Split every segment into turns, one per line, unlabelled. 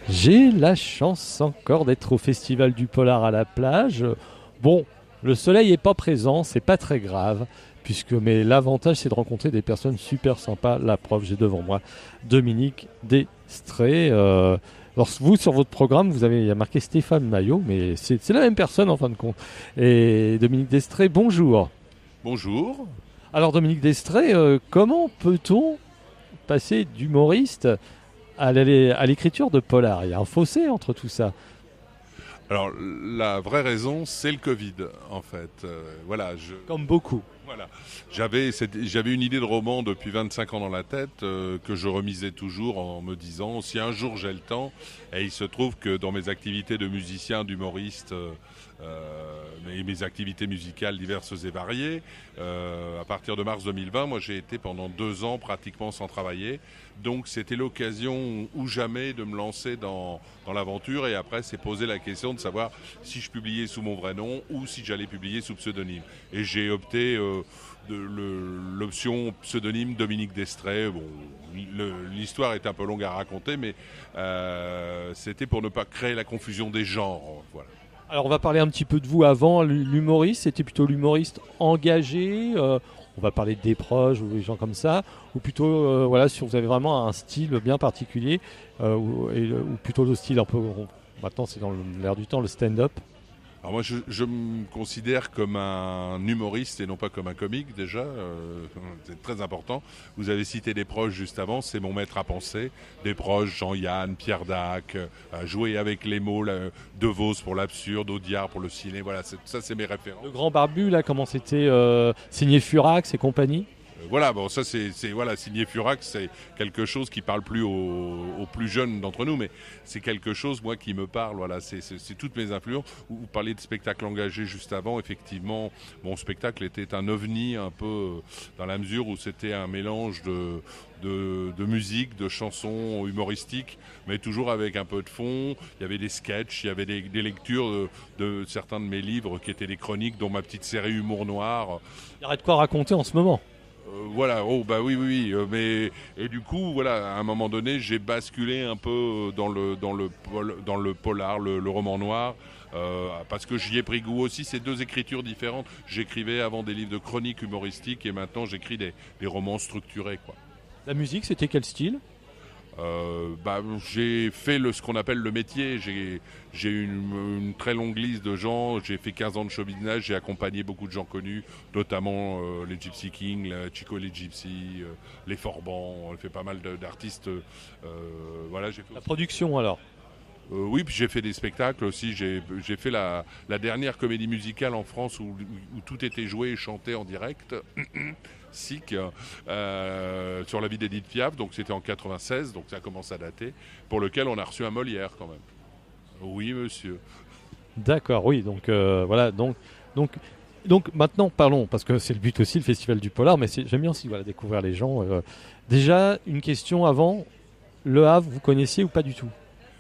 J'ai la chance encore d'être au Festival du Polar à la plage. Bon, le soleil n'est pas présent, c'est pas très grave, mais l'avantage c'est de rencontrer des personnes super sympas. La preuve, j'ai devant moi Dominique Destré. Alors vous sur votre programme, il y a marqué Stéphane Maillot, mais c'est la même personne en fin de compte. Et Dominique Destré, bonjour.
Bonjour.
Alors Dominique Destré, comment peut-on passer d'humoriste à l'écriture de polar? Il y a un fossé entre tout ça.
Alors la vraie raison, c'est le Covid, en fait. Voilà,
Comme beaucoup.
voilà. J'avais une idée de roman depuis 25 ans dans la tête que je remisais toujours en me disant si un jour j'ai le temps. Et il se trouve que dans mes activités de musicien, d'humoriste, mes activités musicales diverses et variées, à partir de mars 2020, moi j'ai été pendant 2 ans pratiquement sans travailler. Donc c'était l'occasion ou jamais de me lancer dans l'aventure, et après s'est posé la question de savoir si je publiais sous mon vrai nom ou si j'allais publier sous pseudonyme. Et j'ai opté l'option pseudonyme Dominique Destré. Bon, l'histoire est un peu longue à raconter, mais c'était pour ne pas créer la confusion des genres. Voilà.
Alors on va parler un petit peu de vous avant. L'humoriste, c'était plutôt l'humoriste engagé. On va parler des proches ou des gens comme ça, ou plutôt voilà, si vous avez vraiment un style bien particulier, ou plutôt le style un peu. Maintenant, c'est dans l'air du temps, le stand-up.
Alors moi, je me considère comme un humoriste et non pas comme un comique, déjà. C'est très important. Vous avez cité des proches juste avant, c'est mon maître à penser. Des proches, Jean-Yann, Pierre Dac, jouer avec les mots, De Vos pour l'absurde, Audiard pour le ciné. Voilà, ça c'est mes références.
Le grand barbu, là, comment c'était signé Furax et compagnie.
Voilà, bon, ça voilà, signé Furax, c'est quelque chose qui parle plus aux plus jeunes d'entre nous, mais c'est quelque chose, moi, qui me parle. Voilà, c'est toutes mes influences. Vous parliez de spectacle engagé juste avant. Effectivement, mon spectacle était un ovni un peu dans la mesure où c'était un mélange de musique, de chansons humoristiques, mais toujours avec un peu de fond. Il y avait des sketchs, il y avait des lectures de certains de mes livres qui étaient des chroniques, dont ma petite série Humour Noir.
Il y aurait de quoi raconter en ce moment.
Voilà, oh bah oui, oui, oui, mais et du coup, voilà, à un moment donné, j'ai basculé un peu dans le polar, le roman noir, parce que j'y ai pris goût aussi. C'est deux écritures différentes. J'écrivais avant des livres de chroniques humoristiques et maintenant j'écris des romans structurés, quoi.
La musique, c'était quel style?
J'ai fait ce qu'on appelle le métier. J'ai une très longue liste de gens. J'ai fait 15 ans de show business. J'ai accompagné beaucoup de gens connus, notamment les Gypsy Kings, Chico et les Gypsy, les Forbans. On fait pas mal d'artistes. Voilà, j'ai fait
La
aussi.
production, alors.
Oui, puis j'ai fait des spectacles aussi. J'ai fait la dernière comédie musicale en France où tout était joué et chanté en direct. SIC, sur la vie d'Edith Piaf, donc c'était en 96, donc ça commence à dater, pour lequel on a reçu un Molière quand même. Oui, monsieur.
D'accord, oui. Donc voilà. Donc, donc maintenant, parlons, parce que c'est le but aussi, le Festival du Polar, mais j'aime bien aussi voilà, découvrir les gens. Déjà, une question avant. Le Havre, vous connaissiez ou pas du tout?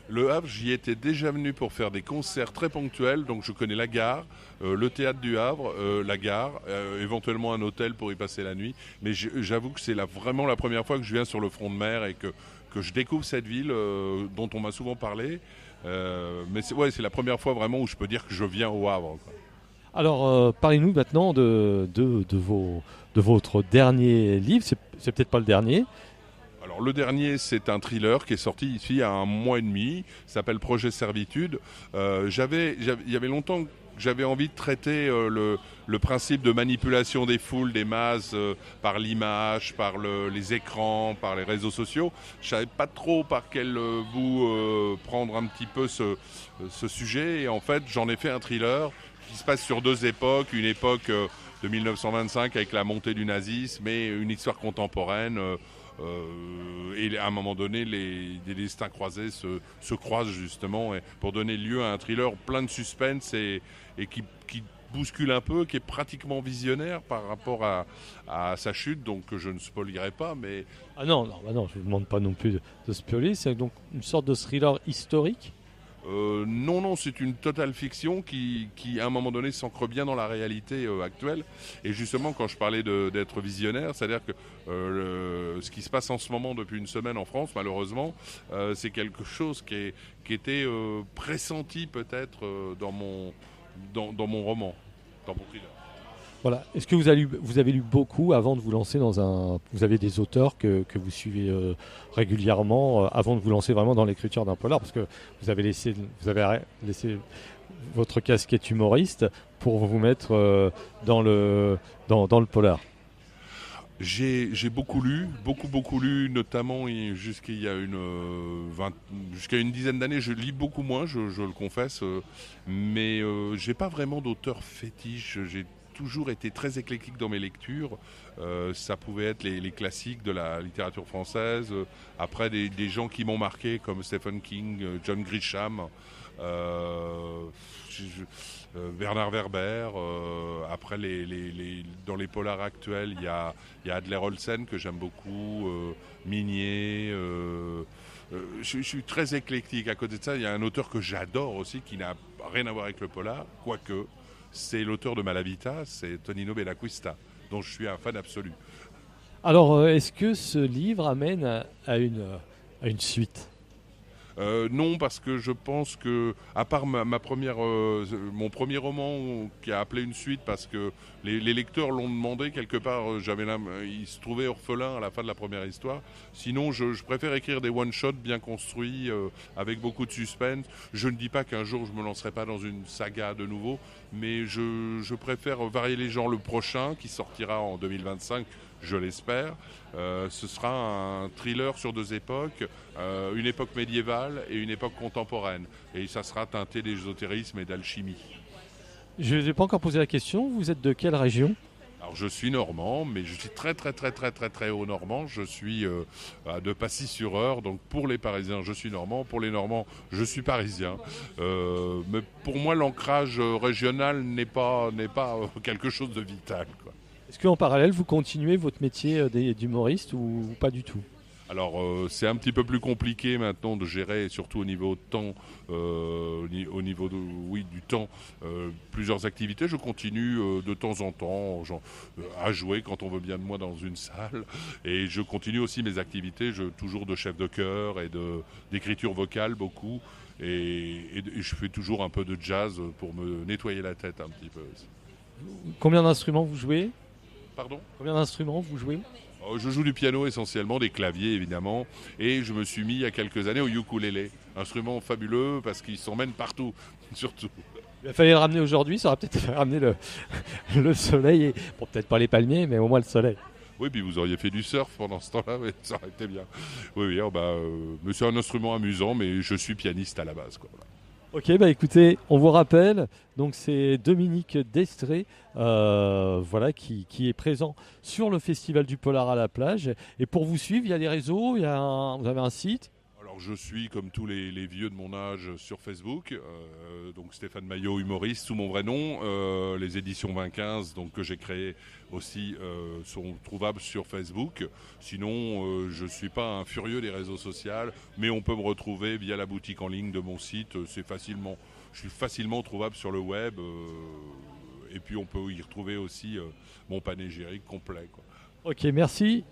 Le Havre, j'y étais déjà venu pour faire des concerts très ponctuels, donc je connais la gare, le théâtre du Havre, la gare, éventuellement un hôtel pour y passer la nuit. Mais j'avoue que c'est vraiment la première fois que je viens sur le front de mer et que je découvre cette ville dont on m'a souvent parlé. Mais c'est la première fois vraiment où je peux dire que je viens au Havre, quoi.
Alors, parlez-nous maintenant de votre dernier livre. C'est peut-être pas le dernier.
Alors le dernier, c'est un thriller qui est sorti ici il y a un mois et demi, s'appelle Projet Servitude. Il y avait longtemps que j'avais envie de traiter le principe de manipulation des foules, des masses, par l'image, par les écrans, par les réseaux sociaux. Je savais pas trop par quel bout prendre un petit peu ce sujet, et en fait j'en ai fait un thriller qui se passe sur deux époques, une époque de 1925 avec la montée du nazisme et une histoire contemporaine. Et à un moment donné, des destins croisés se croisent justement, et pour donner lieu à un thriller plein de suspense et qui bouscule un peu, qui est pratiquement visionnaire par rapport à sa chute, donc je ne spoilerai pas, mais
Ah non, non, bah non, je ne vous demande pas non plus de spoiler. C'est donc une sorte de thriller historique.
Non, non, c'est une totale fiction qui, à un moment donné, s'ancre bien dans la réalité actuelle. Et justement, quand je parlais d'être visionnaire, c'est-à-dire que ce qui se passe en ce moment depuis une semaine en France, malheureusement, c'est quelque chose qui était pressenti peut-être dans mon roman, dans mon thriller.
Voilà. Est-ce que vous avez lu beaucoup avant de vous lancer dans un... Vous avez des auteurs que vous suivez régulièrement avant de vous lancer vraiment dans l'écriture d'un polar? Parce que vous avez laissé votre casquette humoriste pour vous mettre dans le polar.
J'ai beaucoup lu, beaucoup lu, notamment jusqu'à une dizaine d'années. Je lis beaucoup moins, je le confesse, mais j'ai pas vraiment d'auteur fétiche. J'ai toujours été très éclectique dans mes lectures. Ça pouvait être les classiques de la littérature française, après des gens qui m'ont marqué comme Stephen King, John Grisham. Euh, Bernard Werber, après dans les polars actuels, il y a Adler Olsen que j'aime beaucoup, Minier. Je suis très éclectique. À côté de ça, il y a un auteur que j'adore aussi qui n'a rien à voir avec le polar, quoique c'est l'auteur de Malavita, c'est Tonino Belacquista, dont je suis un fan absolu.
Alors, est-ce que ce livre amène à une suite?
Non, parce que je pense que, à part mon premier roman qui a appelé une suite, parce que les lecteurs l'ont demandé quelque part, il se trouvait orphelin à la fin de la première histoire. Sinon, je préfère écrire des one-shots bien construits, avec beaucoup de suspense. Je ne dis pas qu'un jour je me lancerai pas dans une saga de nouveau, mais je préfère varier les genres. Le prochain, qui sortira en 2025, je l'espère, ce sera un thriller sur deux époques, une époque médiévale et une époque contemporaine. Et ça sera teinté d'ésotérisme et d'alchimie.
Je n'ai pas encore posé la question. Vous êtes de quelle région?
Alors je suis normand, mais je suis très haut normand. Je suis de Passy-sur-Eure, donc pour les Parisiens, je suis normand. Pour les Normands, je suis parisien. Mais pour moi, l'ancrage régional n'est pas quelque chose de vital, quoi.
Est-ce qu'en parallèle, vous continuez votre métier d'humoriste ou pas du tout?
Alors c'est un petit peu plus compliqué maintenant de gérer, surtout au niveau de temps, au niveau du temps, plusieurs activités. Je continue de temps en temps à jouer quand on veut bien de moi dans une salle, et je continue aussi mes activités, toujours de chef de chœur et d'écriture vocale beaucoup, et je fais toujours un peu de jazz pour me nettoyer la tête un petit peu.
Combien d'instruments vous jouez?
Pardon?
Combien d'instruments vous jouez?
Je joue du piano essentiellement, des claviers évidemment, et je me suis mis il y a quelques années au ukulélé, instrument fabuleux parce qu'il s'emmène partout, surtout.
Il fallait le ramener aujourd'hui, ça aurait peut-être fait ramener le soleil, bon, peut-être pas les palmiers, mais au moins le soleil.
Oui, puis vous auriez fait du surf pendant ce temps-là, mais ça aurait été bien. Oui, mais c'est un instrument amusant, mais je suis pianiste à la base, quoi. Voilà.
Ok, bah écoutez, on vous rappelle, donc c'est Dominique Destré, voilà, qui est présent sur le Festival du Polar à la plage. Et pour vous suivre, il y a les réseaux, vous avez un site.
Alors je suis comme tous les vieux de mon âge sur Facebook, donc Stéphane Maillot, humoriste sous mon vrai nom. Les éditions 2015 donc, que j'ai créées aussi sont trouvables sur Facebook. Sinon je ne suis pas un furieux des réseaux sociaux, mais on peut me retrouver via la boutique en ligne de mon site. Je suis facilement trouvable sur le web, et puis on peut y retrouver aussi mon panégyrique complet, quoi.
Ok, merci.